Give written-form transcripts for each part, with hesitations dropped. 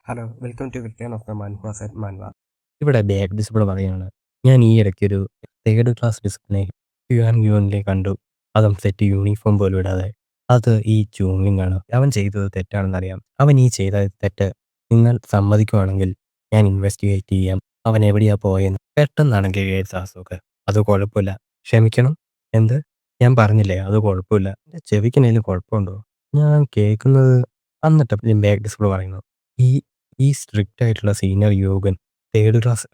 Hello, welcome to return of the manhwa set manhwa. ഇവിടെ back discipline പറയാണ്. ഞാൻ ഈ ഇടയ്ക്കൊരു തേർഡ് ക്ലാസ് ഡിസിപ്ലിനെ ഹ്യൂൻ യുവനിലെ കണ്ടു. അതും സെറ്റ് യൂണിഫോം പോലും ഇടാതെ. അത് ഈ ജൂമിങ് ആണ്. അവൻ ചെയ്തത് തെറ്റാണെന്നറിയാം. അവൻ ഈ ചെയ്ത തെറ്റ് നിങ്ങൾ സമ്മതിക്കുവാണെങ്കിൽ ഞാൻ ഇൻവെസ്റ്റിഗേറ്റ് ചെയ്യാം. അവൻ എവിടെയാ പോയെന്ന്. പെട്ടെന്നാണെങ്കിൽ കേസ് ആസുഖ. അത് കുഴപ്പമില്ല. ക്ഷമിക്കണം. എന്ത്? ഞാൻ പറഞ്ഞില്ലേ അത് കുഴപ്പമില്ല. എൻ്റെ ചെവിക്കെന്തെങ്കിലും കുഴപ്പമുണ്ടോ? ഞാൻ കേൾക്കുന്നത് എന്നിട്ട് ബാക്ക് ഡിസിപ്ലിൻ പറയുന്നു. ഈ ഈ സ്ട്രിക്റ്റ് ആയിട്ടുള്ള senior Yogan third class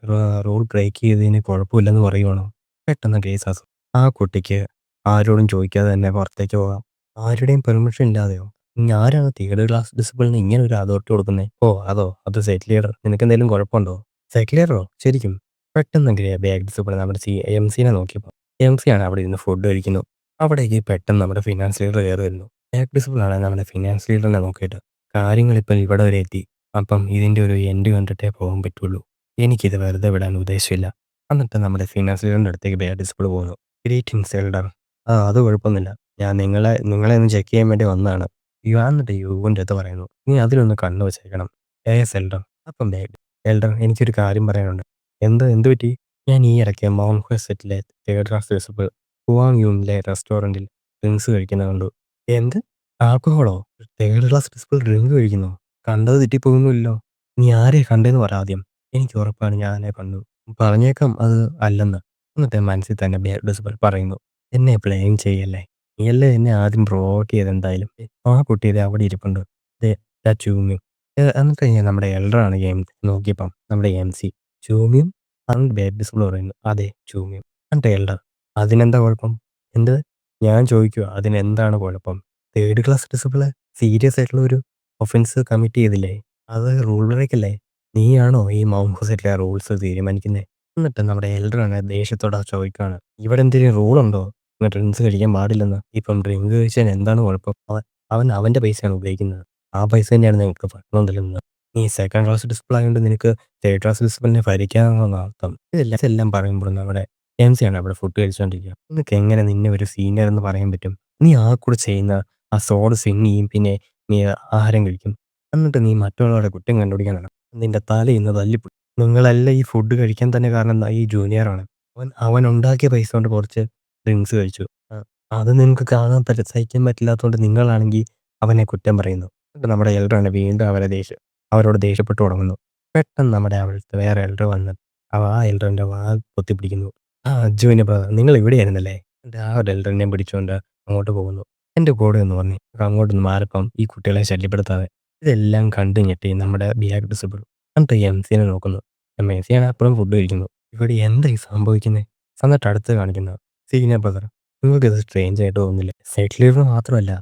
rule break ചെയ്തതിന് കുഴപ്പമില്ലെന്ന് പറയുവാണോ? പെട്ടെന്ന് കേസ് ആ കുട്ടിക്ക് ആരോടും ചോദിക്കാതെ തന്നെ പുറത്തേക്ക് പോകാം. ആരുടെയും പെർമിഷൻ ഇല്ലാതെയോ? ഇനി ആരാണ് തേർഡ് ക്ലാസ് ഡിസിപ്ലിന് ഇങ്ങനെ ഒരു അതോറിറ്റി കൊടുക്കുന്നത്? ഓ അതോ അത് സെറ്റ് ലീഡർ. നിനക്ക് എന്തെങ്കിലും കുഴപ്പമുണ്ടോ? സെറ്റ് ലീഡറോ? ശരിക്കും? പെട്ടെന്ന് ബാക്ക് ഡിസിപ്ലിൻ നമ്മുടെ എം സിനെ നോക്കിയപ്പോൾ എം സി ആണ് അവിടെ ഇരുന്ന് ഫുഡ് കഴിക്കുന്നു. അവിടേക്ക് പെട്ടെന്ന് നമ്മുടെ ഫിനാൻസ് ലീഡർ കയറി വരുന്നു. ബാക്ക് ഡിസിപ്ലിൻ ആണ് നമ്മുടെ ഫിനാൻസ് ലീഡറിനെ നോക്കിയിട്ട് കാര്യങ്ങൾ ഇപ്പോൾ ഇവിടെ വരെ എത്തി. അപ്പം ഇതിൻ്റെ ഒരു എൻഡ് കണ്ടിട്ടേ പോകാൻ പറ്റുള്ളൂ. എനിക്കിത് വെറുതെ വിടാൻ ഉദ്ദേശമില്ല. എന്നിട്ട് നമ്മുടെ ഫിനാൻസ് ലീഡറിൻ്റെ അടുത്തേക്ക് ബാഡ് ഡിസിപ്ലിൻ പോകുന്നു. Greetings elder. അത് കുഴപ്പമൊന്നുമില്ല. ഞാൻ നിങ്ങളെ ഒന്ന് ചെക്ക് ചെയ്യാൻ വേണ്ടി വന്നതാണ്. എന്നിട്ട് യുവിൻ്റെ അടുത്ത് പറയുന്നു. നീ അതിലൊന്ന് കണ്ണു വെച്ചേക്കണം. Yes elder. അപ്പം ബാഡ് എൽഡർ എനിക്കൊരു കാര്യം പറയാനുണ്ട്. എന്ത് പറ്റി? ഞാൻ ഈ ഇടയ്ക്ക് മൗണ്ട് സെറ്റിലെ തേർഡ് ക്ലാസ് ഡിസിപ്പിൾ ഹുവാങ് യൂണിലെ റെസ്റ്റോറൻറ്റിൽ ഡ്രിങ്ക്സ് കഴിക്കുന്നത് കണ്ടു. എന്ത്? ആൽക്കഹോളോ? തേർഡ് ക്ലാസ് ഡിസിപ്പിൾ ഡ്രിങ്ക് കഴിക്കുന്നോ? കണ്ടത് തെറ്റിപ്പോകുന്നില്ലല്ലോ. നീ ആരെയാ കണ്ടേന്ന് പറ ആദ്യം. എനിക്ക് ഉറപ്പാണ് ഞാനെ കണ്ടു. പറഞ്ഞേക്കാം അത് അല്ലെന്ന്. എന്നിട്ട് മനസ്സിൽ തന്നെ ഡിസിപ്പിൾ പറയുന്നു. എന്നെ ബ്ലെയിം ചെയ്യല്ലേ. നീയല്ലേ എന്നെ ആദ്യം പ്രൊവോക്ക് ചെയ്തെന്തായാലും. ആ കുട്ടി ദേ അവിടെ ഇരിപ്പുണ്ട്. ദേ ദാ ചൂമിയും. എന്നിട്ട് നമ്മുടെ എൽഡറാണ് ഗെയിം നോക്കിയപ്പം നമ്മുടെ എം സി. ചൂമിയും എന്നിട്ട് ഡിസിപ്പിൾ പറയുന്നു. അതെ ചൂമിയും. എന്നിട്ട് എൽഡർ അതിനെന്താ കുഴപ്പം? എന്ത്? ഞാൻ ചോദിക്കുക അതിനെന്താണ് കുഴപ്പം? തേർഡ് ക്ലാസ് ഡിസിപ്പിൾ സീരിയസ് ആയിട്ടുള്ള ഒരു ഒഫൻസ് കമ്മിറ്റ് ചെയ്തില്ലേ? അത് റൂൾ ബ്രേക്ക് അല്ലേ? നീയാണോ ഈ മൗണ്ട് ഹൊസൈറ്റിലെ റൂൾസ് തീരുമാനിക്കുന്നത്? എന്നിട്ട് നമ്മുടെ എൽഡറാണ് ദേഷ്യത്തോടെ ചോദിക്കുകയാണ്. ഇവിടെ എന്തെങ്കിലും റൂളുണ്ടോ? ഡ്രിങ്ക്സ് കഴിക്കാൻ പാടില്ലെന്ന്. ഇപ്പം ഡ്രിങ്ക് കഴിച്ചാൽ എന്താണ് കുഴപ്പം? അവൻ അവൻ്റെ പൈസയാണ് ഉപയോഗിക്കുന്നത്. ആ പൈസ തന്നെയാണ് നിങ്ങൾക്ക് ഭക്ഷണം തരുന്നത്. നീ സെക്കൻഡ് ക്ലാസ് ഡിസിപ്പിൾ ആയതുകൊണ്ട് നിനക്ക് തേർഡ് ക്ലാസ് ഡിസിപ്പിളിനെ ഭരിക്കാമെന്നാണ് അർത്ഥം. ഇതെല്ലാം പറയുമ്പോൾ നമ്മുടെ എം സി ആണ് അവിടെ ഫുഡ് കഴിച്ചുകൊണ്ടിരിക്കുക. നിനക്ക് എങ്ങനെ നിന്നെ ഒരു സീനിയർ എന്ന് പറയാൻ പറ്റും? നീ ആ കൂടെ ചെയ്യുന്ന ആ സോഡ് സിങ് ചെയ്യും, പിന്നെ നീ ആഹാരം കഴിക്കും. എന്നിട്ട് നീ മറ്റുള്ളവരുടെ കുറ്റം കണ്ടുപിടിക്കാനാണ് നിന്റെ തല ഇന്ന് തല്ലിപ്പൊളി. നിങ്ങളെല്ലാം ഈ ഫുഡ് കഴിക്കാൻ തന്നെ കാരണം ഈ ജൂനിയറാണ്. അവൻ ഉണ്ടാക്കിയ പൈസ കൊണ്ട് കുറച്ച് ഡ്രിങ്ക്സ് കഴിച്ചു. ആ, അത് നിങ്ങൾക്ക് കാണാൻ സഹിക്കാൻ പറ്റില്ലാത്തതുകൊണ്ട് നിങ്ങളാണെങ്കിൽ അവനെ കുറ്റം പറയുന്നു. എന്നിട്ട് നമ്മുടെ എൽഡറാണ് വീണ്ടും അവരോട് ദേഷ്യപ്പെട്ടു തുടങ്ങുന്നു. പെട്ടെന്ന് നമ്മുടെ അവിടുത്തെ വേറെ എൽഡർ വന്ന് ആ എൽഡറിൻ്റെ വാ പൊത്തിപ്പിടിക്കുന്നു. ആ ജൂനിയർ ബ്രദർ നിങ്ങൾ ഇവിടെയായിരുന്നല്ലേ? എന്നിട്ട് ആ ഒരു എൽഡറിനെ പിടിച്ചുകൊണ്ട് അങ്ങോട്ട് പോകുന്നു. എൻ്റെ കൂടെ എന്ന് പറഞ്ഞു അങ്ങോട്ടൊന്ന് മാറിപ്പം ഈ കുട്ടികളെ ശല്യപ്പെടുത്താതെ. ഇതെല്ലാം കണ്ടു ഞെട്ടി നമ്മുടെ ബാക്ക് ഡിസിപ്പിൾ എന്നിട്ട് എം സിനെ നോക്കുന്നു. എം സിയാണ് അപ്പുറം ഫുഡ് കഴിക്കുന്നു. ഇവിടെ എന്താ ഈ സംഭവിക്കുന്നത്? എന്നിട്ട് അടുത്ത് കാണിക്കുന്നത് സീനിയർ ബ്രദർ. നിങ്ങൾക്കിത് സ്ട്രേഞ്ച് ആയിട്ട് തോന്നുന്നില്ല? സെറ്റ് ലീഡർ മാത്രമല്ല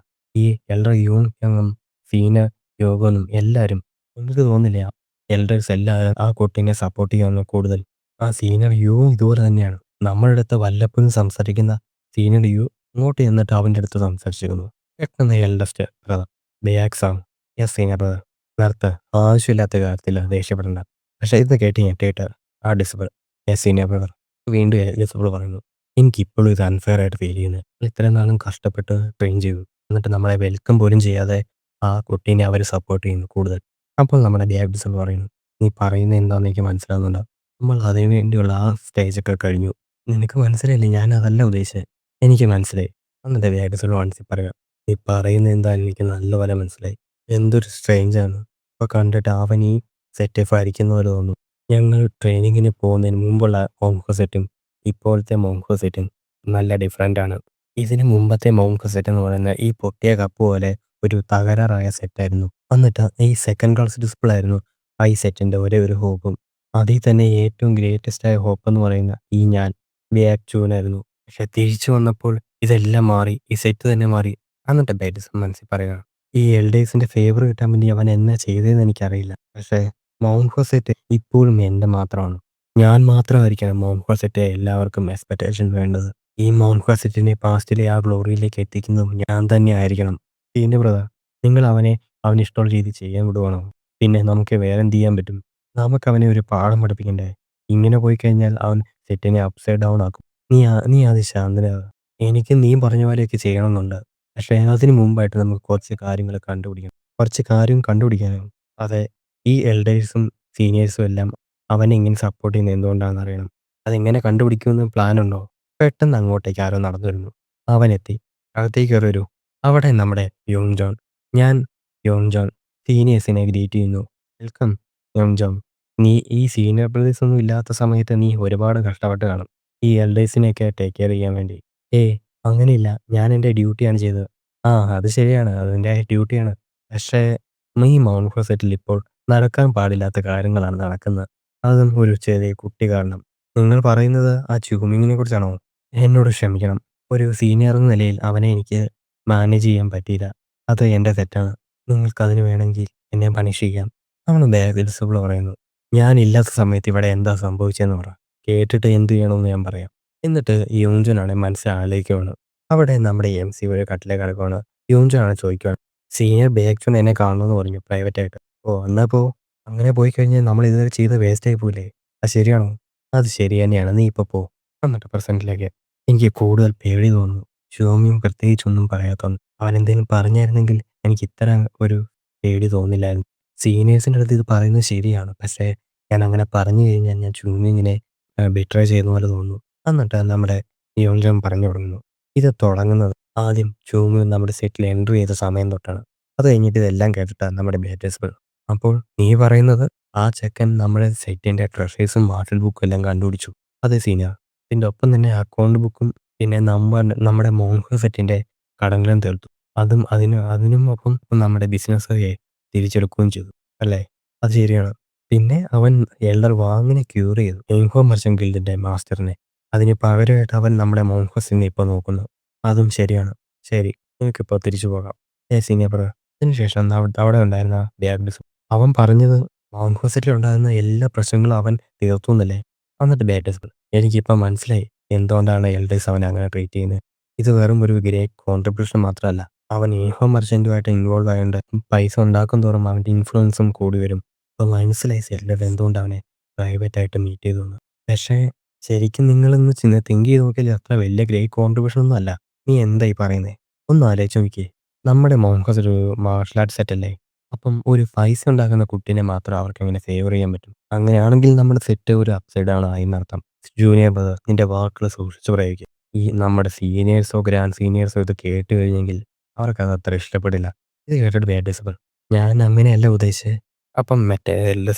ഈ എൽഡർ യൂണിഫോമും സീനിയർ യോഗനും എല്ലാവരും നിങ്ങൾക്ക് തോന്നില്ല എൽഡേഴ്സ് എല്ലാവരും ആ കുട്ടീനെ സപ്പോർട്ട് ചെയ്യാവുന്ന കൂടുതൽ ആ സീനിയർ യുവും ഇതുപോലെ തന്നെയാണ്. നമ്മുടെ അടുത്ത് വല്ലപ്പോഴും സംസാരിക്കുന്ന സീനിയർ യു ഇങ്ങോട്ട് ചെന്നിട്ട് അവൻ്റെ അടുത്ത് സംസാരിച്ചിരുന്നു. പെട്ടെന്ന് എൽഡസ്റ്റ് ബ്രദർ ബേയാക്സാണ്. Yes senior brother. നിർത്ത്. ആവശ്യമില്ലാത്ത കാര്യത്തിൽ ദേഷ്യപ്പെടണ്ട. പക്ഷേ ഇത് കേട്ട് ഞെട്ടിയിട്ട് ആ ഡിസിപ്പിൾ യെസ് സീനിയർ ബ്രദർ. വീണ്ടും ഡിസിപ്പിൾ പറയുന്നു. എനിക്കിപ്പോഴും ഇത് അൺഫെയർ ആയിട്ട് ഫീൽ ചെയ്യുന്നത്. ഇത്രയും നാളും കഷ്ടപ്പെട്ട് ട്രെയിൻ ചെയ്തു. എന്നിട്ട് നമ്മളെ വെൽക്കം പോലും ചെയ്യാതെ ആ കുട്ടീനെ അവർ സപ്പോർട്ട് ചെയ്യുന്നു കൂടുതൽ. അപ്പോൾ നമ്മുടെ ബാക്ക് ഡിസിപ്പിൾ പറയുന്നു. നീ പറയുന്നത് എന്താണെന്ന് എനിക്ക് മനസ്സിലാവുന്നുണ്ട്. നമ്മൾ അതിനു വേണ്ടിയുള്ള ആ സ്റ്റേജൊക്കെ കഴിഞ്ഞു. നിനക്ക് മനസ്സിലായില്ലേ? ഞാൻ അതല്ല ഉദ്ദേശിച്ചത്. എനിക്ക് മനസ്സിലായി. എന്നിട്ട് ബാക്ക് ഡിസിപ്പിൾ മനസ്സിൽ പറയുക. നീ പറയുന്നത് എന്താണെന്ന് എനിക്ക് നല്ലപോലെ മനസ്സിലായി. എന്തൊരു സ്ട്രേഞ്ചാണ്. ഇപ്പോൾ കണ്ടിട്ട് അവൻ ഈ സെറ്റ് ഭരിക്കുന്ന പോലെ തോന്നുന്നു. ഞങ്ങൾ ട്രെയിനിങ്ങിന് പോകുന്നതിന് മുമ്പുള്ള മോങ്കോ സെറ്റും ഇപ്പോഴത്തെ മോങ്കോ സെറ്റും നല്ല ഡിഫറൻ്റ് ആണ്. ഇതിന് മുമ്പത്തെ മോങ്കോ സെറ്റ് എന്ന് പറയുന്നത് ഈ പൊട്ടിയ കപ്പ് പോലെ ഒരു തകരാറായ സെറ്റായിരുന്നു. എന്നിട്ട് ഈ സെക്കൻഡ് ക്ലാസ് ഡിസ്പ്ലേ ആയിരുന്നു ആ ഈ സെറ്റിൻ്റെ ഒരേ ഒരു ഹോപ്പും. അതിൽ തന്നെ ഏറ്റവും ഗ്രേറ്റസ്റ്റ് ആയ ഹോപ്പ് എന്ന് പറയുന്ന ഈ ഞാൻ ബാക്ക് ചൂനായിരുന്നു. പക്ഷെ തിരിച്ചു വന്നപ്പോൾ ഇതെല്ലാം മാറി. ഈ സെറ്റ് തന്നെ മാറി. എന്നിട്ട് ബാറ്റിസം മനസ്സിൽ പറയുക. ഈ എൽഡേഴ്സിന്റെ ഫേവർ കിട്ടാൻ വേണ്ടി അവൻ എന്നാ ചെയ്തതെന്ന് എനിക്കറിയില്ല. പക്ഷേ മൗണ്ട് ഹൊസൈറ്റ് ഇപ്പോഴും എൻ്റെ മാത്രമാണ്. ഞാൻ മാത്രമായിരിക്കണം മൗണ്ട് ഹൊസൈറ്റ് എല്ലാവർക്കും എക്സ്പെക്റ്റേഷൻ വേണ്ടത്. ഈ മൗണ്ട് ഹൊസൈറ്റിനെ പാസ്റ്റിലെ ആ ഗ്ലോറിയിലേക്ക് എത്തിക്കുന്നതും ഞാൻ തന്നെ ആയിരിക്കണം. സീനിയർ ബ്രദർ, നിങ്ങൾ അവന് ഇഷ്ടമുള്ള രീതിയിൽ ചെയ്യാൻ വിടുവാണോ? പിന്നെ നമുക്ക് വേറെ എന്ത് ചെയ്യാൻ പറ്റും? നമുക്ക് അവനെ ഒരു പാഠം പഠിപ്പിക്കണ്ടേ? ഇങ്ങനെ പോയി കഴിഞ്ഞാൽ അവൻ സെറ്റിനെ അപ്സൈഡ് ഡൗൺ ആക്കും. നീ അത് ശാന്തനാകുക. എനിക്ക് നീ പറഞ്ഞ പോലെയൊക്കെ ചെയ്യണമെന്നുണ്ട്. പക്ഷേ അതിന് മുമ്പായിട്ട് നമുക്ക് കുറച്ച് കാര്യങ്ങൾ കണ്ടുപിടിക്കണം. കുറച്ച് കാര്യം കണ്ടുപിടിക്കാനോ? അതെ, ഈ എൽഡേഴ്സും സീനിയേഴ്സും എല്ലാം അവനെ ഇങ്ങനെ സപ്പോർട്ട് ചെയ്യുന്നത് എന്തുകൊണ്ടാണെന്ന് അറിയണം. അതെങ്ങനെ കണ്ടുപിടിക്കുമെന്ന് പ്ലാനുണ്ടോ? പെട്ടെന്ന് അങ്ങോട്ടേക്ക് ആരോ നടന്നു വരുന്നു. അവനെത്തി. അകത്തേക്ക് കയറി വരൂ. അവിടെ നമ്മുടെ യോങ് ജോൺ. ഞാൻ യോങ് ജോൺ സീനിയേഴ്സിനെ ഗ്രീറ്റ് ചെയ്യുന്നു. Welcome Yong John. നീ ഈ സീനിയർ ബ്രദേഴ്സ് ഒന്നും ഇല്ലാത്ത സമയത്ത് നീ ഒരുപാട് കഷ്ടപ്പെട്ട് കാണും. ഈ എൽഡേഴ്സിനെയൊക്കെ ടേക്ക് കെയർ ചെയ്യാൻ വേണ്ടി. ഏയ് അങ്ങനെയില്ല. ഞാൻ എൻ്റെ ഡ്യൂട്ടിയാണ് ചെയ്തത്. ആ അത് ശരിയാണ്. അതെൻ്റെ ഡ്യൂട്ടിയാണ്. പക്ഷേ ഈ മൗണ്ട് ഹോസ്പിറ്റലിൽ ഇപ്പോൾ നടക്കാൻ പാടില്ലാത്ത കാര്യങ്ങളാണ് നടക്കുന്നത്. അതും ഒരു ചെറിയ കുട്ടി കാരണം. നിങ്ങൾ പറയുന്നത് ആ ച്യൂമിങ്ങിനെ കുറിച്ചാണോ? എന്നോട് ക്ഷമിക്കണം. ഒരു സീനിയർ എന്ന നിലയിൽ അവനെ എനിക്ക് മാനേജ് ചെയ്യാൻ പറ്റിയില്ല. അത് എൻ്റെ തെറ്റാണ്. നിങ്ങൾക്കതിന് വേണമെങ്കിൽ എന്നെ പണിഷ് ചെയ്യാം. അവൾ പ്രിൻസിപ്പൾ പറയുന്നു. ഞാനില്ലാത്ത സമയത്ത് ഇവിടെ എന്താ സംഭവിച്ചതെന്ന് പറ. കേട്ടിട്ട് എന്ത് ചെയ്യണമെന്ന് ഞാൻ പറയാം. എന്നിട്ട് യൂഞ്ചനാണ് മനസ്സിൽ ആലോചിക്കുകയാണ്. അവിടെ നമ്മുടെ എംസി ഒരു കട്ടിലേക്ക് കിടക്കുകയാണ്. യൂഞ്ചനാണ് ചോദിക്കുകയാണ്. സീനിയർ ബേക്ചുൻ എന്നെ കാണണമെന്ന് പറഞ്ഞു പ്രൈവറ്റായിട്ട്. ഓ എന്നാ പോ. അങ്ങനെ പോയി കഴിഞ്ഞാൽ നമ്മൾ ഇതുവരെ ചെയ്ത് വേസ്റ്റ് ആയി പോയില്ലേ? അത് ശരിയാണോ? അത് ശരി തന്നെയാണ്. നീ ഇപ്പോൾ പോ. എന്നിട്ട് പ്രസന്റിലേക്ക്. എനിക്ക് കൂടുതൽ പേടി തോന്നുന്നു. ഷോമിയും പ്രത്യേകിച്ചൊന്നും പറയാത്തതുകൊണ്ട്. അവൻ എന്തെങ്കിലും പറഞ്ഞായിരുന്നെങ്കിൽ എനിക്ക് ഇത്ര ഒരു പേടി തോന്നില്ലായിരുന്നു. സീനിയേഴ്സിൻ്റെ അടുത്ത് ഇത് പറയുന്നത് ശരിയാണ്. പക്ഷേ ഞാൻ അങ്ങനെ പറഞ്ഞു കഴിഞ്ഞാൽ ഞാൻ ച്യൂമിങ്ങിനെ ബിട്രേ ചെയ്യുന്ന പോലെ തോന്നുന്നു. എന്നിട്ട് നമ്മുടെ യോങ്ജോൺ പറഞ്ഞു തുടങ്ങുന്നു. ഇത് തുടങ്ങുന്നത് ആദ്യം ച്യൂമി നമ്മുടെ സെറ്റിൽ എൻട്രി ചെയ്ത സമയം തൊട്ടാണ്. അത് കഴിഞ്ഞിട്ട് ഇതെല്ലാം കേട്ടിട്ടാണ് നമ്മുടെ ബേറ്റേഴ്സ്. അപ്പോൾ നീ പറയുന്നത് ആ ചെക്കൻ നമ്മുടെ സെറ്റിൻ്റെ ട്രഷേഴ്സും മാർഷൽ ബുക്കും എല്ലാം കണ്ടുപിടിച്ചു. അതെ സീനിയർ. ഇതിൻ്റെ ഒപ്പം തന്നെ അക്കൗണ്ട് ബുക്കും പിന്നെ നമ്മുടെ മോൺഹോ സെറ്റിൻ്റെ കടങ്ങളും തീർത്തു. അതിനും ഒപ്പം നമ്മുടെ ബിസിനസ് തിരിച്ചെടുക്കുകയും ചെയ്തു. അല്ലേ? അത് ശരിയാണ്. പിന്നെ അവൻ എൽഡർ വാങ്ങിനെ ക്യൂർ ചെയ്തു. മോൺഹോ മർച്ചന്റ് ഗിൽഡിൻ്റെ മാസ്റ്ററിനെ. അതിന് പകരമായിട്ട് അവൻ നമ്മുടെ മോൺഹോസിനെ ഇപ്പോൾ നോക്കുന്നു. അതും ശരിയാണ്. ശരി, നിനക്കിപ്പോൾ തിരിച്ചു പോകാം. Senior brother. അതിനുശേഷം അവിടെ ഉണ്ടായിരുന്ന ബാഗ്ഡിസ് അവൻ പറഞ്ഞത് മൗണ്ട് ഹോസ്പിറ്റലിൽ ഉണ്ടായിരുന്ന എല്ലാ പ്രശ്നങ്ങളും അവൻ തീർത്തു എന്നല്ലേ? എന്നിട്ട് ബാറ്റസ് എനിക്കിപ്പോൾ മനസ്സിലായി എന്തുകൊണ്ടാണ് എൽഡേഴ്സ് അവനെ അങ്ങനെ ട്രീറ്റ് ചെയ്യുന്നത്. ഇത് വെറും ഒരു ഗ്രേറ്റ് കോൺട്രിബ്യൂഷൻ മാത്രമല്ല. അവൻ ഇൻഫോ മർച്ചൻറ്റുമായിട്ട് ഇൻവോൾവ് ആയതുകൊണ്ട് പൈസ ഉണ്ടാക്കും തോറും അവൻ്റെ ഇൻഫ്ലുവൻസും കൂടി വരും. അപ്പോൾ മനസ്സിലായി എൽഡർ എന്തുകൊണ്ട് അവനെ പ്രൈവറ്റായിട്ട് മീറ്റ് ചെയ്തു എന്ന്. പക്ഷേ ശരിക്കും നിങ്ങളൊന്ന് തിങ്ക് ചെയ്ത് നോക്കിയാൽ അത്ര വലിയ ഗ്രേറ്റ് കോൺട്രിബ്യൂഷൻ ഒന്നും അല്ല. നീ എന്തായി പറയുന്നത്? ഒന്ന് ആലോചിച്ച് നോക്കിയേ. നമ്മുടെ മോൺഹോസ് ഒരു മാർഷൽ ആർട്ട് സെറ്റ് അല്ലേ? അപ്പം ഒരു പൈസ ഉണ്ടാക്കുന്ന കുട്ടീനെ മാത്രം അവർക്ക് എങ്ങനെ ഫേവർ ചെയ്യാൻ പറ്റും? അങ്ങനെയാണെങ്കിൽ നമ്മുടെ സെറ്റ് ഒരു അപ്സൈഡ് ഡൗൺ ആയി എന്നർത്ഥം. ജൂനിയർ ബ്രദർ നിന്റെ വാക്കുകൾ സൂക്ഷിച്ചു പ്രയോഗിക്കുക. ഈ നമ്മുടെ സീനിയേഴ്സോ ഗ്രാൻഡ് സീനിയേഴ്സോ ഇത് കേട്ട് കഴിഞ്ഞെങ്കിൽ അവർക്കത് അത്ര ഇഷ്ടപ്പെടില്ല. ഇത് കേട്ടിട്ട് ബാഡ് ഞാൻ അങ്ങനെയല്ല ഉദ്ദേശിച്ചത്. അപ്പം മറ്റേ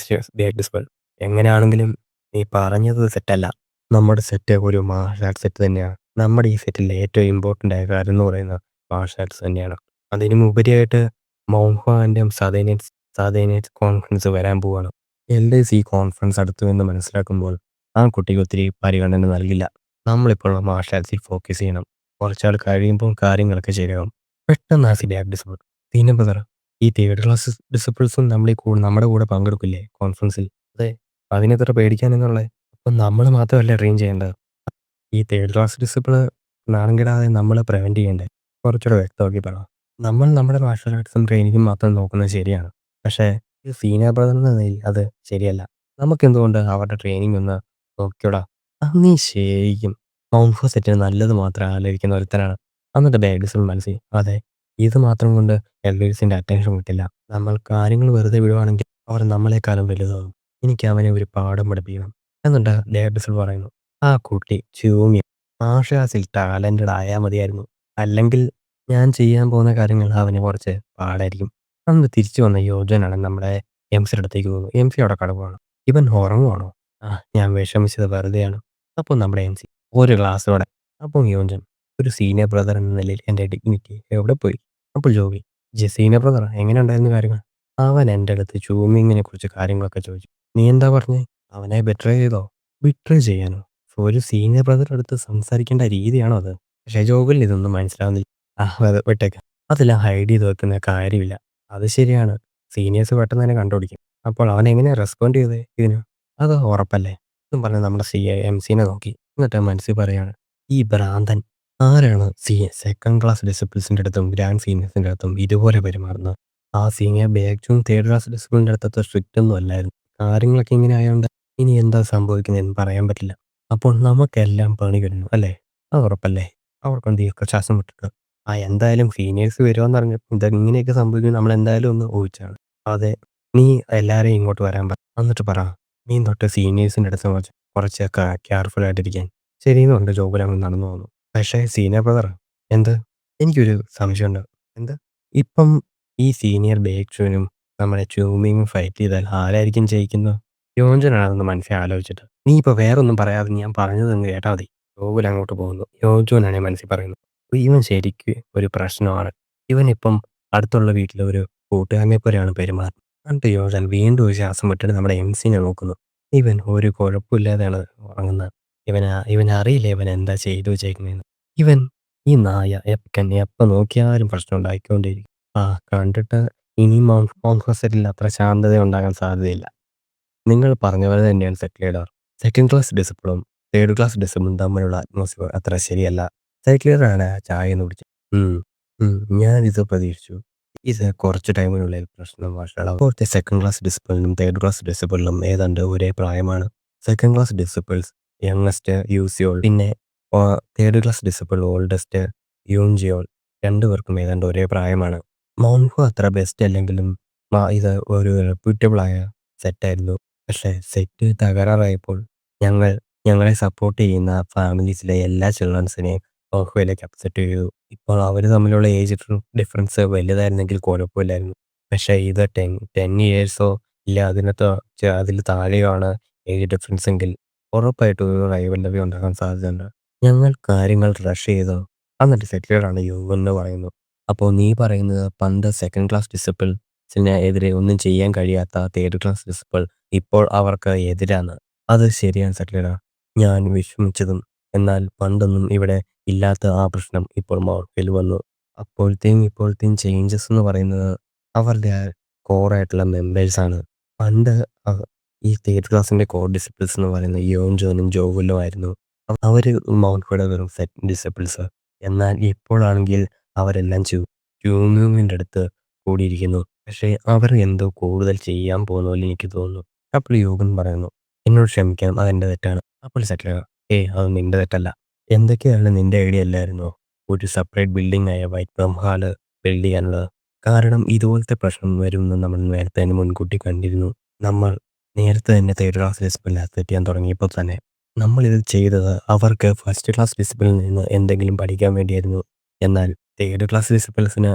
ബാഡ് എങ്ങനെയാണെങ്കിലും നീ പറഞ്ഞത് സെറ്റല്ല. നമ്മുടെ സെറ്റ് ഒരു മാർഷൽ ആർട്ട് സെറ്റ് തന്നെയാണ്. നമ്മുടെ ഈ സെറ്റിലെ ഏറ്റവും ഇമ്പോർട്ടൻ്റ് ആയ കാര്യം എന്ന് പറയുന്നത് മാർഷൽ ആർട്സ് തന്നെയാണ്. അതിനുമുപരിയായിട്ട് മൗൺഹോ ആൻഡ് സദേനേറ്റ്സ് കോൺഫറൻസ് വരാൻ പോവുകയാണ്. എൽഡേഴ്സ് ഈ കോൺഫറൻസ് അടുത്തു എന്ന് മനസ്സിലാക്കുമ്പോൾ ആ കുട്ടിക്ക് ഒത്തിരി പരിഗണന നൽകില്ല. നമ്മളിപ്പോൾ മാർഷൽ ആർട്സിൽ ഫോക്കസ് ചെയ്യണം. കുറച്ചാൾ കഴിയുമ്പോൾ കാര്യങ്ങളൊക്കെ ശരിയാവും. പെട്ടെന്ന് ആ ബാക്ക് ഡിസിപ്ലിൻ സീനിയർ ബ്രദർ ഈ തേർഡ് ക്ലാസ് ഡിസിപ്പിൾസും നമ്മുടെ കൂടെ പങ്കെടുക്കില്ലേ കോൺഫറൻസിൽ? അതെ, അതിനെത്ര പേടിക്കാനെന്നുള്ളത്. അപ്പം നമ്മൾ മാത്രമല്ല ട്രെയിൻ ചെയ്യേണ്ടത്. ഈ തേർഡ് ക്ലാസ് ഡിസിപ്പിള് നാണം കെടാതെ നമ്മളെ പ്രിവെൻറ്റ് ചെയ്യണ്ടേ? കുറച്ചുകൂടെ വ്യക്തമാക്കി പറ. നമ്മൾ നമ്മുടെ മാർഷൽ ആർട്സും ട്രെയിനിങ്ങും മാത്രം നോക്കുന്നത് ശരിയാണ്. പക്ഷേ ഒരു സീനിയർ ബ്രദർ എന്ന നിലയിൽ അത് ശരിയല്ല. നമുക്കെന്തുകൊണ്ട് അവരുടെ ട്രെയിനിങ് ഒന്ന് നോക്കിക്കൂടാ? നീ ശരിക്കും മൗൺഹോ സെറ്റിന് നല്ലത് മാത്രം ആലോചിക്കുന്ന ഒരുത്തനാണ്. എന്നിട്ട് ബാഗ്ഡിസിൽ മനസ്സിൽ അതെ, ഇത് മാത്രം കൊണ്ട് എൽഡേഴ്സിൻ്റെ അറ്റൻഷൻ കിട്ടില്ല. നമ്മൾ കാര്യങ്ങൾ വെറുതെ വിടുവാണെങ്കിൽ അവർ നമ്മളെക്കാളും വലുതാകും. എനിക്ക് അവനെ ഒരു പാഠം പഠിപ്പിക്കണം. എന്നിട്ട് ബാഗ്ഡിസിൽ പറയുന്നു, ആ കുട്ടി ച്യൂമി മാർഷൽ ആർട്സിൽ ടാലൻറ്റഡ് ആയാൽ മതിയായിരുന്നു. അല്ലെങ്കിൽ ഞാൻ ചെയ്യാൻ പോകുന്ന കാര്യങ്ങൾ അവന് കുറച്ച് പാടായിരിക്കും. അന്ന് തിരിച്ചു വന്ന യോജനാണ് നമ്മുടെ എംസിയുടെ അടുത്തേക്ക് പോകുന്നത്. എംസി അവിടെ കിടക്കുകയാണ്. ഇവൻ ഉറങ്ങുവാണോ? ആ ഞാൻ വിഷമിച്ചത് വെറുതെയാണ്. അപ്പോൾ നമ്മുടെ എംസി ഒരു ഗ്ലാസ്സോടെ. അപ്പോൾ യോജൻ ഒരു സീനിയർ ബ്രദർ എന്ന നിലയിൽ എൻ്റെ ഡിഗ്നിറ്റി എവിടെ പോയി? അപ്പോൾ ജോബി സീനിയർ ബ്രദർ എങ്ങനെ ഉണ്ടായിരുന്നു കാര്യങ്ങൾ? അവൻ എൻ്റെ അടുത്ത് ചൂമിങ്ങിനെ കുറിച്ച് കാര്യങ്ങളൊക്കെ ചോദിച്ചു. നീ എന്താ പറഞ്ഞേ? അവനെ ബെട്രേ ചെയ്തോ? ബിട്രേ ചെയ്യാനോ? ഒരു സീനിയർ ബ്രദർ അടുത്ത് സംസാരിക്കേണ്ട രീതിയാണോ അത്? പക്ഷേ ജോബിൽ ഇതൊന്നും മനസ്സിലാവുന്നില്ല. ആ വിട്ടേക്ക്. അതെല്ലാം ഹൈഡ് ചെയ്ത് വെക്കുന്ന കാര്യമില്ല. അത് ശരിയാണ്. സീനിയേഴ്സ് പെട്ടെന്ന് തന്നെ കണ്ടുപിടിക്കും. അപ്പോൾ അവൻ എങ്ങനെയാ റെസ്പോണ്ട് ചെയ്തത് ഇതിന്? അത് ഉറപ്പല്ലേ? എന്നും പറഞ്ഞ് നമ്മുടെ എംസിനെ നോക്കി. എന്നിട്ട് മനസ്സിൽ പറയാണ്, ഈ ഭ്രാന്തൻ ആരാണ് സെക്കൻഡ് ക്ലാസ് ഡിസിപ്പിൾസിൻ്റെ അടുത്തും ഗ്രാൻഡ് സീനിയേഴ്സിൻ്റെ അടുത്തും ഇതുപോലെ പെരുമാറുന്നത്? ആ സീനിയർ ബാഗ്ചും തേർഡ് ക്ലാസ് ഡിസിപ്പിളിൻ്റെ അടുത്തത്ര സ്ട്രിക്റ്റ് ഒന്നും അല്ലായിരുന്നു. കാര്യങ്ങളൊക്കെ ഇങ്ങനെ ആയതുകൊണ്ട് ഇനി എന്താ സംഭവിക്കുന്നതെന്ന് പറയാൻ പറ്റില്ല. അപ്പോൾ നമുക്കെല്ലാം പണി വരുന്നു അല്ലേ? അത് ഉറപ്പല്ലേ? അവർക്കൊന്ന് ദീർഘശ്വാസം വിട്ടിട്ട് എന്തായാലും സീനിയേഴ്സ് വരുമെന്ന് അറിഞ്ഞപ്പോൾ ഇങ്ങനെയൊക്കെ സംഭവിക്കും നമ്മൾ എന്തായാലും ഒന്ന് ഊഹിച്ചാണ്. അതെ, നീ എല്ലാവരെയും ഇങ്ങോട്ട് വരാൻ പറ. എന്നിട്ട് പറ, നീ തൊട്ട് സീനിയേഴ്സിൻ്റെ അടുത്ത് കുറച്ച് കെയർഫുൾ ആയിട്ടിരിക്കാൻ. ശരിയെന്നുണ്ട് ജോബിൽ അങ്ങ് നടന്നു പോകുന്നു. പക്ഷേ സീനിയർ ബ്രദർ, എന്ത്? എനിക്കൊരു സംശയമുണ്ട്. എന്ത്? ഇപ്പം ഈ സീനിയർ ബേക്ചുവിനും നമ്മുടെ ചൂമിങ്ങും ഫൈറ്റ് ചെയ്താൽ ആരായിരിക്കും ജയിക്കുന്നത്? യോജനാണെന്ന് മനസ്സിൽ ആലോചിച്ചിട്ട് നീ ഇപ്പോൾ വേറൊന്നും പറയാതെ ഞാൻ പറഞ്ഞതെന്ന് കേട്ടാൽ മതി. ജോബിൽ അങ്ങോട്ട് പോകുന്നു. യോജുവിനാണ് മനസ്സിൽ പറയുന്നത്. ഇവൻ ശരിക്കും ഒരു പ്രശ്നമാണ്. ഇവനിപ്പം അടുത്തുള്ള വീട്ടിലെ ഒരു കൂട്ടുകാരനെ പോലെയാണ് പെരുമാറുന്നത്. എന്നിട്ട് യോജൻ വീണ്ടും ഒരു ശ്വാസം വിട്ടിട്ട് നമ്മുടെ എംസിനെ നോക്കുന്നു. ഇവൻ ഒരു കുഴപ്പമില്ലാതെയാണ് ഉറങ്ങുന്നത്. ഇവനറിയില്ല ഇവൻ എന്താ ചെയ്തു വെച്ചേക്കുന്നതെന്ന്. ഇവൻ ഈ നായ എപ്പം നോക്കിയാലും പ്രശ്നം ഉണ്ടാക്കിക്കൊണ്ടിരിക്കും. കണ്ടിട്ട് ഇനി മൗണ്ട് ഹോസ്പിറ്റലിൽ അത്ര ശാന്തത ഉണ്ടാകാൻ സാധ്യതയില്ല. നിങ്ങൾ പറഞ്ഞ പോലെ തന്നെയാണ് സെറ്റിൽ ലീഡർ. സെക്കൻഡ് ക്ലാസ് ഡിസിപ്ലിനും തേർഡ് ക്ലാസ് ഡിസിപ്ലിനും തമ്മിലുള്ള അറ്റ്മോസ്ഫിയർ അത്ര ശരിയല്ല. സെറ്റിൽ ലീഡറാണ് ആ ചായ എന്ന് കുടിച്ചത്. ഞാനിത് പ്രതീക്ഷിച്ചു. ഇത് കുറച്ച് ടൈമിനുള്ളിൽ പ്രശ്നം വഷളാവും. ഇപ്പോഴത്തെ സെക്കൻഡ് ക്ലാസ് ഡിസിപ്ലിനും തേർഡ് ക്ലാസ് ഡിസിപ്ലിനും ഏതാണ്ട് ഒരേ പ്രായമാണ്. സെക്കൻഡ് ക്ലാസ് ഡിസിപ്പിൾസ് യങ്ങസ്റ്റ് യൂസിയോൾ, പിന്നെ തേർഡ് ക്ലാസ് ഡിസിപ്പിൾ ഓൾഡസ്റ്റ് യൂൻജിയോൾ. രണ്ടുപേർക്കും ഏതാണ്ട് ഒരേ പ്രായമാണ്. മൗൺഹോ അത്ര ബെസ്റ്റ് അല്ലെങ്കിലും ഇത് ഒരു റെപ്യൂട്ടബിൾ ആയ സെറ്റായിരുന്നു. പക്ഷേ സെറ്റ് തകരാറായപ്പോൾ ഞങ്ങളെ സപ്പോർട്ട് ചെയ്യുന്ന ഫാമിലീസിലെ എല്ലാ ചിൽഡ്രൻസിനെയും മൗൺഹോയിലേക്ക് അക്സെപ്റ്റ് ചെയ്തു. ഇപ്പോൾ അവർ തമ്മിലുള്ള ഏജ് ഡിഫറൻസ് വലുതായിരുന്നെങ്കിൽ കുഴപ്പമില്ലായിരുന്നു. പക്ഷേ ഇത് 10 ഇയേഴ്സോ ഇല്ല അതിൽ താഴെയോ ആണ് ഏജ് ഡിഫറൻസ് എങ്കിൽ ഉറപ്പായിട്ടും ഒരു റൈവൽറി ഉണ്ടാകാൻ സാധ്യതയുണ്ട്. ഞങ്ങൾ കാര്യങ്ങൾ റഷ് ചെയ്തു. എന്നിട്ട് സെറ്റിലറാണ് യോഗ എന്ന് പറയുന്നു. അപ്പോൾ നീ പറയുന്നത് പണ്ട് സെക്കൻഡ് ക്ലാസ് ഡിസിപ്പിൾസിന് എതിരെ ഒന്നും ചെയ്യാൻ കഴിയാത്ത തേർഡ് ക്ലാസ് ഡിസിപ്പിൾ ഇപ്പോൾ അവർക്ക് എതിരാണ്. അത് ശരിയാണ് സെറ്റിലർ. ഞാൻ വിഷമിച്ചതും എന്നാൽ പണ്ടൊന്നും ഇവിടെ ഇല്ലാത്ത ആ പ്രശ്നം ഇപ്പോൾ മൗൺഹിൽ വന്നു. ഇപ്പോഴത്തെയും ചേഞ്ചസ് എന്ന് പറയുന്നത് അവരുടെ കോറായിട്ടുള്ള മെമ്പേഴ്സാണ്. പണ്ട് ഈ തേർഡ് ക്ലാസ്സിൻ്റെ കോർ ഡിസിപ്പിൾസ് എന്ന് പറയുന്നത് യോൻജോനും ജോവുലും ആയിരുന്നു. അവർ മൗൺഹിയുടെ വെറും സെറ്റ് ഡിസിപ്പിൾസ്. എന്നാൽ ഇപ്പോഴാണെങ്കിൽ അവരെല്ലാം ചൂമിങ്ങിൻ്റെ അടുത്ത് കൂടിയിരിക്കുന്നു. പക്ഷേ അവർ എന്തോ കൂടുതൽ ചെയ്യാൻ പോകുന്ന പോലെ എനിക്ക് തോന്നുന്നു. അപ്പോൾ യോഗൻ പറയുന്നു, എന്നോട് ക്ഷമിക്കണം, അതെൻ്റെ തെറ്റാണ്. അപ്പോൾ സെറ്റിലർ, അത് നിന്റെ തെറ്റല്ല. എന്തൊക്കെയാണ് നിന്റെ ഐഡിയ അല്ലായിരുന്നോ ഒരു സെപ്പറേറ്റ് ബിൽഡിംഗ് ആയ വൈറ്റ് ബ്രഹ്മ ഹാള് ബിൽഡ് ചെയ്യാനുള്ളത്? കാരണം ഇതുപോലത്തെ പ്രശ്നം വരുമെന്ന് നമ്മൾ നേരത്തെ തന്നെ മുൻകൂട്ടി കണ്ടിരുന്നു. നമ്മൾ നേരത്തെ തന്നെ തേർഡ് ക്ലാസ് ഡിസിപ്ലിൻ അക്സെപ്റ്റ് ചെയ്യാൻ തുടങ്ങിയപ്പോൾ തന്നെ നമ്മളിത് ചെയ്തത് അവർക്ക് ഫസ്റ്റ് ക്ലാസ് ഡിസിപ്ലിനിൽ നിന്ന് എന്തെങ്കിലും പഠിക്കാൻ വേണ്ടിയായിരുന്നു. എന്നാൽ തേർഡ് ക്ലാസ് ഡിസിപ്ലിൻസിന്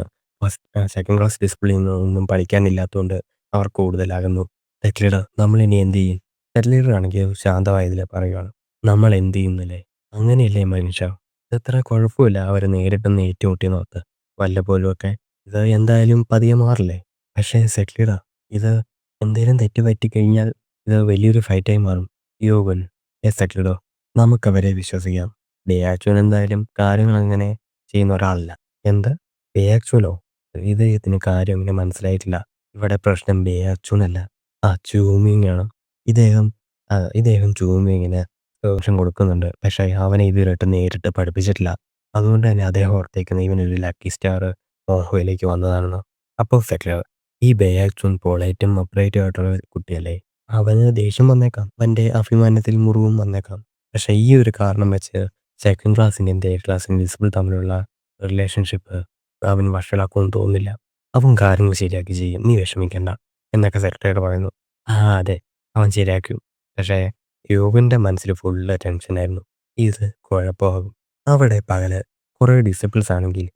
സെക്കൻഡ് ക്ലാസ് ഡിസിപ്ലിനിൽ നിന്ന് ഒന്നും പഠിക്കാനില്ലാത്തതുകൊണ്ട് അവർ കൂടുതലാകുന്നു. സെറ്റ് ലീഡർ, നമ്മളിനി എന്ത് ചെയ്യും? സെറ്റ് ലീഡർ ആണെങ്കിൽ ശാന്തമായതിൽ പറയുകയാണ്, നമ്മൾ എന്ത് ചെയ്യുന്നില്ലേ? അങ്ങനെയല്ലേ മനുഷ്യ? ഇതത്ര കുഴപ്പമില്ല അവർ നേരിട്ടൊന്ന് ഏറ്റുമുട്ടി നോക്ക്. വല്ലപ്പോഴുമൊക്കെ ഇത് എന്തായാലും പതിയെ മാറില്ലേ? പക്ഷേ സെറ്റ് ലീഡർ, ഇത് എന്തെങ്കിലും തെറ്റ് പറ്റിക്കഴിഞ്ഞാൽ ഇത് വലിയൊരു ഫൈറ്റായി മാറും. യോഗൻ, സെറ്റ് ലീഡർ, നമുക്കവരെ വിശ്വസിക്കാം. ബേയാക്ച്വൻ എന്തായാലും കാര്യങ്ങൾ അങ്ങനെ ചെയ്യുന്ന ഒരാളല്ല. എന്ത്? ബേയാക്ച്വനോ? ഇതിന് കാര്യം അങ്ങനെ മനസ്സിലായിട്ടില്ല. ഇവിടെ പ്രശ്നം ബേയാക്ച്വനല്ല, ചൂമിങ് ആണ്. ഇദ്ദേഹം ചൂമിങ്ങിന് സൊല്യൂഷൻ കൊടുക്കുന്നുണ്ട്. പക്ഷേ അവനെ ഇതുവരെയായിട്ട് നേരിട്ട് പഠിപ്പിച്ചിട്ടില്ല. അതുകൊണ്ട് തന്നെ അദ്ദേഹം ഓർത്തേക്കുന്നത് ഇവനൊരു ലക്കി സ്റ്റാർ ഓഹോയിലേക്ക് വന്നതാണെന്ന്. അപ്പോൾ സെറ്റിലർ, ഈ ബേയാക്ച്വൻ പൊളൈറ്റും അപ്രൈറ്റും ആയിട്ടുള്ള കുട്ടിയല്ലേ? അവന് ദേഷ്യം വന്നേക്കാം, അവൻ്റെ അഭിമാനത്തിൽ മുറിവും വന്നേക്കാം. പക്ഷേ ഈ ഒരു കാരണം വെച്ച് സെക്കൻഡ് ക്ലാസ്സിൻ്റെയും തേർഡ് ക്ലാസ്സിൻ്റെയും ഡിസിപ്പിൾ തമ്മിലുള്ള റിലേഷൻഷിപ്പ് അവൻ വഷളാക്കുമെന്ന് തോന്നുന്നില്ല. അവൻ കാര്യങ്ങൾ ശരിയാക്കി ചെയ്യും, നീ വിഷമിക്കണ്ട എന്നൊക്കെ സെക്രട്ടറി പറയുന്നു. അതെ, അവൻ ശരിയാക്കും. പക്ഷേ യോഗൻ്റെ മനസ്സിൽ ഫുള്ള് ടെൻഷനായിരുന്നു. ഇത് കുഴപ്പമാകും. അവിടെ പകല് കുറേ ഡിസിപ്പിൾസ് ആണെങ്കിൽ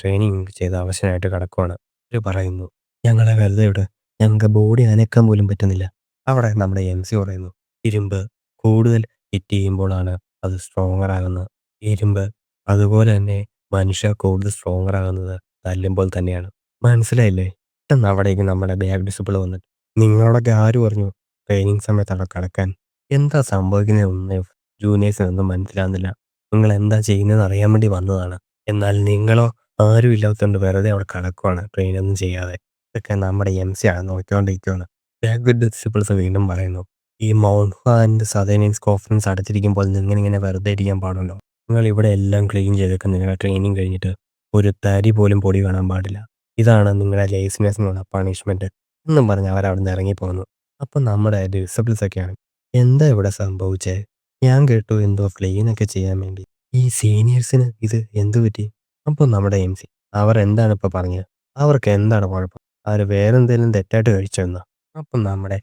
ട്രെയിനിങ് ചെയ്ത് അവശനായിട്ട് കിടക്കുവാണ്. അവർ പറയുന്നു, ഞങ്ങളെ വെറുതെ വിട്, ഞങ്ങൾക്ക് ബോഡി അനക്കാൻ പോലും പറ്റുന്നില്ല. അവിടെ നമ്മുടെ MC പറയുന്നു, ഇരുമ്പ് കൂടുതൽ ഹിറ്റ് ചെയ്യുമ്പോഴാണ് അത് സ്ട്രോങ്ങർ ആകുന്നത്. ഇരുമ്പ് അതുപോലെ തന്നെ മനുഷ്യർ കൂടുതൽ സ്ട്രോങ്ങർ ആകുന്നത് തല്ലുമ്പോൾ തന്നെയാണ്. മനസ്സിലായില്ലേ? പെട്ടെന്ന് അവിടേക്ക് നമ്മുടെ ബാക്ക് ഡിസിപ്പിൾ വന്നിട്ട്, നിങ്ങളോടൊക്കെ ആര് പറഞ്ഞു ട്രെയിനിങ് സമയത്ത് അവിടെ കിടക്കാൻ? എന്താ സംഭവിക്കുന്നതെന്ന് ജൂനിയേഴ്സിനൊന്നും മനസ്സിലാകുന്നില്ല. നിങ്ങൾ എന്താ ചെയ്യുന്നതെന്ന് അറിയാൻ വേണ്ടി വന്നതാണ്. എന്നാൽ നിങ്ങളോ ആരും ഇല്ലാത്തതുകൊണ്ട് വെറുതെ അവിടെ കിടക്കുവാണ് ട്രെയിനൊന്നും ചെയ്യാതെ. ഇതൊക്കെ നമ്മുടെ MC ആണ് നോക്കിക്കൊണ്ടിരിക്കുകയാണ്. ബാക്ക് ഡിസിപ്പിൾസ് വീണ്ടും പറയുന്നു, ഈ മൗണ്ട് ആൻഡ് സദേണിയൻസ് കോൺഫറൻസ് അടച്ചിരിക്കുമ്പോൾ നിങ്ങളിങ്ങനെ വെറുതെ ഇരിക്കാൻ പാടുണ്ടോ? നിങ്ങൾ ഇവിടെ എല്ലാം ക്ലീൻ ചെയ്തൊക്കെ നിങ്ങളുടെ ട്രെയിനിങ് കഴിഞ്ഞിട്ട് ഒരു തരി പോലും പൊടി കാണാൻ പാടില്ല. ഇതാണ് നിങ്ങളുടെ ലേസിനെസ്സിനുള്ള പണിഷ്മെൻറ്റ് എന്നും പറഞ്ഞ് അവരവിടെ നിന്ന് ഇറങ്ങിപ്പോകുന്നു. അപ്പം നമ്മുടെ ഡിസിപ്പിൾസ് ഒക്കെയാണ്, എന്താ ഇവിടെ സംഭവിച്ചേ? ഞാൻ കേട്ടു എന്തോ ക്ലീനൊക്കെ ചെയ്യാൻ വേണ്ടി. ഈ സീനിയേഴ്സിന് ഇത് എന്തു പറ്റി? അപ്പോൾ നമ്മുടെ MC, അവർ എന്താണ് ഇപ്പോൾ പറഞ്ഞത്? അവർക്ക് എന്താണ് കുഴപ്പം? അവർ വേറെ എന്തെങ്കിലും തെറ്റായിട്ട് കഴിച്ചെന്നാ? അപ്പം നമ്മുടെ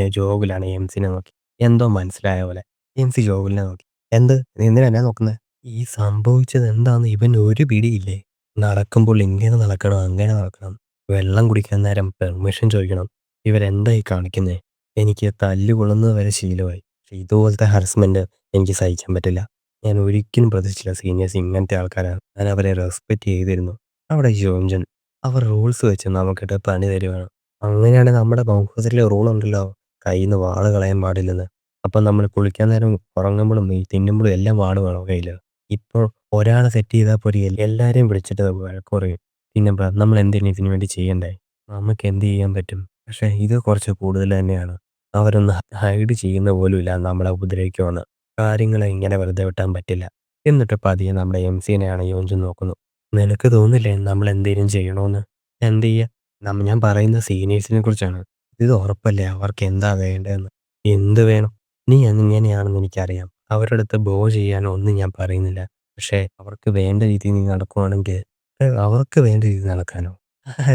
ജോബിലാണ് എംസിനെ നോക്കി. എന്തോ മനസ്സിലായ പോലെ എംസി ജോബിലിനെ നോക്കി. "എന്ത്? നീ എന്തിനാ എന്നെ നോക്കുന്നെ?" ഈ സംഭവിച്ചത് എന്താന്ന് ഇവന് ഒരു പിടിയില്ലേ. നടക്കുമ്പോൾ ഇങ്ങനെ നടക്കണം, അങ്ങനെ നടക്കണം. വെള്ളം കുടിക്കാൻ നേരം പെർമിഷൻ ചോദിക്കണം. ഇവരെന്താ ഈ കാണിക്കുന്നേ? എനിക്ക് തല്ല് കൊള്ളുന്നത് വരെ ശീലമായി. പക്ഷെ ഇതുപോലത്തെ ഹരാസ്മെന്റ് എനിക്ക് സഹിക്കാൻ പറ്റില്ല. ഞാൻ ഒരിക്കലും പ്രതീക്ഷിച്ചില്ല സീനിയേഴ്സ് ഇങ്ങനത്തെ ആൾക്കാരാണ്. ഞാൻ അവരെ റെസ്പെക്റ്റ് ചെയ്തിരുന്നു. അവിടെ ജോൺജൺ അവർ റൂൾസ് വെച്ച് നമുക്കിട്ട് പണി തരുവാണ്. അങ്ങനെയാണെങ്കിൽ നമ്മുടെ കൗൺസിലിലെ റൂളുണ്ടല്ലോ, കയ്യിന്ന് വാള് കളയാൻ പാടില്ലെന്ന്. അപ്പം നമ്മൾ കുളിക്കാൻ നേരം ഉറങ്ങുമ്പോഴും ഈ തിന്നുമ്പോഴും എല്ലാം വാള് വേണം കയ്യില്. ഇപ്പോൾ ഒരാളെ സെറ്റ് ചെയ്താൽ പോരെ എല്ലാവരെയും വിളിച്ചിട്ട് വഴക്ക് പറയും. പിന്നെ നമ്മൾ എന്തിനാ ഇതിനു വേണ്ടി ചെയ്യണ്ടേ? നമുക്ക് എന്ത് ചെയ്യാൻ പറ്റും? പക്ഷേ ഇത് കുറച്ച് കൂടുതൽ തന്നെയാണ്. അവരൊന്ന് ഹൈഡ് ചെയ്യുന്ന പോലുമില്ല നമ്മളെ ഉപദ്രവിക്കുമെന്ന്. കാര്യങ്ങളെ ഇങ്ങനെ വെറുതെ വിട്ടാൻ പറ്റില്ല. എന്നിട്ട് പതിയെ നമ്മുടെ എംസിനെയാണ് യോഞ്ചു നോക്കുന്നു. നിനക്ക് തോന്നില്ലേ നമ്മൾ എന്തേലും ചെയ്യണോന്ന്? എന്ത് ചെയ്യാ? ഞാൻ പറയുന്ന സീനിയേഴ്സിനെ കുറിച്ചാണ്. ഇത് ഉറപ്പല്ലേ അവർക്ക് എന്താ വേണ്ടതെന്ന്? എന്ത് വേണം? നീ എങ്ങനെയാണെന്ന് എനിക്കറിയാം. അവരുടെ അടുത്ത് ബോ ചെയ്യാനോ ഒന്നും ഞാൻ പറയുന്നില്ല. പക്ഷേ അവർക്ക് വേണ്ട രീതിയിൽ നീ നടക്കുവാണെങ്കിൽ അവർക്ക് വേണ്ട രീതിയിൽ നടക്കാനോ?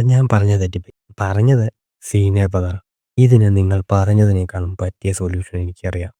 ഞാൻ പറഞ്ഞത് തെറ്റിപ്പോയി. പറഞ്ഞത് സീനിയർ ബ്രദർ. ഇതിന് നിങ്ങൾ പറഞ്ഞതിനേക്കാളും പറ്റിയ സൊല്യൂഷൻ എനിക്കറിയാം.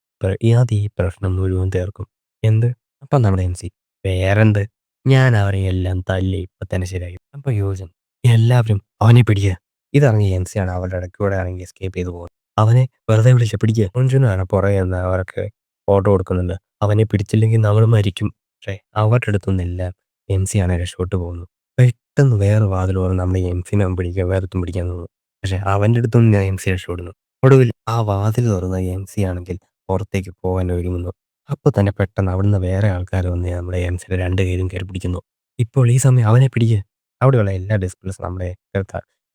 അത് ഈ പ്രശ്നം മുഴുവൻ തീർക്കും. എന്ത്? അപ്പം നമ്മുടെ എംസി വേറെന്ത്? ഞാൻ അവരെ എല്ലാം തല്ലി ഇപ്പൊ തന്നെ ശരിയാക്കി. അപ്പൊ യോജൻ എല്ലാവരും അവനെ പിടിക്കുക. ഇതറിഞ്ഞ എംസിയാണ് അവരുടെ ഇടയ്ക്കൂടെ ആണെങ്കിൽ എസ്കേപ്പ് ചെയ്ത് പോകുന്നത്. അവനെ വെറുതെ വിളിച്ച് പിടിക്കുക. അർജുനാണ് പുറകെ നിന്ന് അവർക്ക് ഫോട്ടോ കൊടുക്കുന്നുണ്ട്. അവനെ പിടിച്ചില്ലെങ്കിൽ നമ്മൾ മരിക്കും. പക്ഷേ അവരുടെ അടുത്തുനിന്നെല്ലാം എംസിയാണ് രക്ഷപ്പെട്ടു പോകുന്നത്. പെട്ടെന്ന് വേറെ വാതിൽ തുറന്ന് നമ്മുടെ എംസിനെ അവൻ പിടിക്കുക, വേറൊരുത്തും പിടിക്കാൻ തോന്നുന്നു. പക്ഷേ അവൻ്റെ അടുത്തുനിന്ന് ഞാൻ എംസി രക്ഷപ്പെടുന്നു. ഒടുവിൽ ആ വാതിൽ തുറന്ന എംസി ആണെങ്കിൽ പുറത്തേക്ക് പോകാൻ ഒരുങ്ങുന്നു. അപ്പോൾ തന്നെ പെട്ടെന്ന് അവിടുന്ന് വേറെ ആൾക്കാർ വന്ന് നമ്മുടെ എംസിയുടെ രണ്ട് കൈയിലും കയറി പിടിക്കുന്നു. ഇപ്പോൾ ഈ സമയം അവനെ പിടിക്കുക. അവിടെയുള്ള എല്ലാ ഡിസ്പ്ലേസും നമ്മുടെ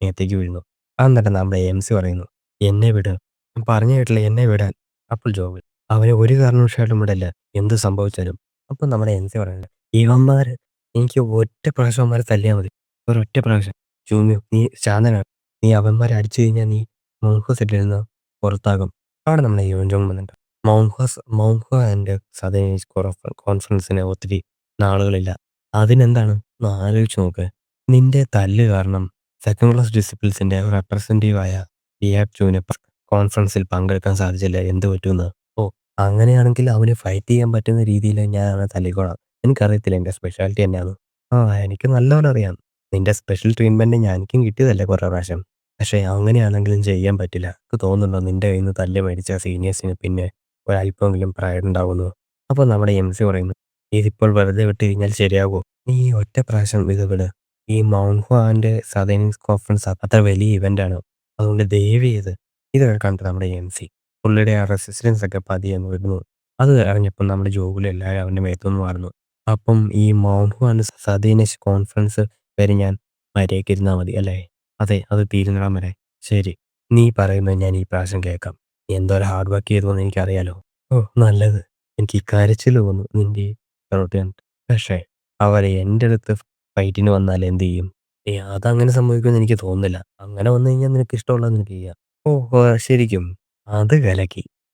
മേത്തേക്ക് വീഴുന്നു. എന്നിട്ട് നമ്മുടെ എംസി പറയുന്നു, "എന്നെ വിട്." ഞാൻ പറഞ്ഞു കേട്ടില്ല, എന്നെ വിടാൻ. അപ്പോൾ ജോബിൽ അവനെ ഒരു കാരണവശാലും വിടല്ല, എന്ത് സംഭവിച്ചാലും. അപ്പം നമ്മുടെ എംസി പറയുന്നത്, "ഇവന്മാർ എനിക്ക് ഒറ്റ പ്രാവശ്യം അവന്മാരെ തല്ലിയാൽ മതി. ഒരൊറ്റ പ്രാവശ്യം. ജൂമിയോ നീ ശാന്തനാണ്. നീ അവന്മാരെ അടിച്ചു കഴിഞ്ഞാൽ നീ മൗണ്ട് സെറ്റിൽ നിന്ന് പുറത്താകും." അവിടെ നമ്മുടെ യോൻ വന്നിട്ട് മൗൻഹോ ആൻഡ് സദേൺ ഈസ്റ്റ് കോൺഫറൻസിന് ഒത്തിരി നാളുകളില്ല. അതിനെന്താണ്? ഒന്ന് ആലോചിച്ച് നോക്ക്. നിന്റെ തല്ല് കാരണം സെക്കൻഡ് ക്ലാസ് ഡിസിപ്ലിൻസിന്റെ റെപ്രസെന്റേറ്റീവായ ഡിയാക്ചുവിന് കോൺഫറൻസിൽ പങ്കെടുക്കാൻ സാധിച്ചില്ല. എന്ത് പറ്റുമെന്ന്? ഓ, അങ്ങനെയാണെങ്കിൽ അവന് ഫൈറ്റ് ചെയ്യാൻ പറ്റുന്ന രീതിയിൽ ഞാൻ അവനെ തല്ലിക്കോളാം. എനിക്കറിയത്തില്ല എൻ്റെ സ്പെഷ്യാലിറ്റി എന്നാന്ന്. ആ, എനിക്ക് നല്ലപോലെ അറിയാം. നിന്റെ സ്പെഷ്യൽ ട്രീറ്റ്മെന്റ് എനിക്കും കിട്ടിയതല്ലേ കുറേ പ്രാവശ്യം. പക്ഷേ അങ്ങനെയാണെങ്കിലും ചെയ്യാൻ പറ്റില്ല. എനിക്ക് തോന്നുന്നുണ്ടോ നിന്റെ കയ്യിൽ നിന്ന് തല്ല് മേടിച്ച സീനിയേഴ്സിന് പിന്നെ ഒരല്പമെങ്കിലും പ്രൈഡ് ഉണ്ടാവുമെന്ന്? അപ്പോൾ നമ്മുടെ എംസി പറയുന്നു, "ഇതിപ്പോൾ വെറുതെ വിട്ട് കഴിഞ്ഞാൽ ശരിയാകുമോ? നീ ഒറ്റ പ്രാവശ്യം ഇത് വിട്. ഈ മൗൺഹോ ആൻഡ് സദേൺ കോൺഫറൻസ് അത്ര വലിയ ഇവന്റാണ്. അതുകൊണ്ട് ദയവുചെയ്ത്." ഇതൊക്കെ കണ്ടിട്ട് നമ്മുടെ എംസി പുള്ളിയുടെ ആ റെസിസ്റ്റൻസ് ഒക്കെ പതിയെ വരുന്നു. അത് അറിഞ്ഞപ്പോൾ നമ്മുടെ ജോബിൽ എല്ലാവരും അവൻ്റെ മേത്തുനിന്ന് മാറുന്നു. അപ്പം ഈ മൗൺഹോ ആൻഡ് സദേൺ കോൺഫറൻസ് വരെ ഞാൻ മര്യാദയ്ക്ക് ഇരുന്നാൽ മതി അല്ലേ? അതെ, അത് തീരുന്നിടം വരെ. ശരി, നീ പറയുന്നത് ഞാൻ ഈ പ്രാവശ്യം കേൾക്കാം. നീ എന്തോരം ഹാർഡ് വർക്ക് ചെയ്തുവെന്ന് എനിക്കറിയാലോ. ഓ, നല്ലത്. എനിക്ക് ഈ കരച്ചിൽ വന്നു നിന്റെ ഈ പ്രവൃത്തി കണ്ടിട്ട്. പക്ഷേ അവർ എൻ്റെ അടുത്ത് ഫൈറ്റിന് വന്നാൽ എന്ത് ചെയ്യും? അതങ്ങനെ സംഭവിക്കുമെന്ന് എനിക്ക് തോന്നുന്നില്ല. അങ്ങനെ വന്നു കഴിഞ്ഞാൽ നിനക്ക് ഇഷ്ടമുള്ളത് നിനക്ക് ചെയ്യാം. ഓ, ശരിക്കും? അത് കലക്കി.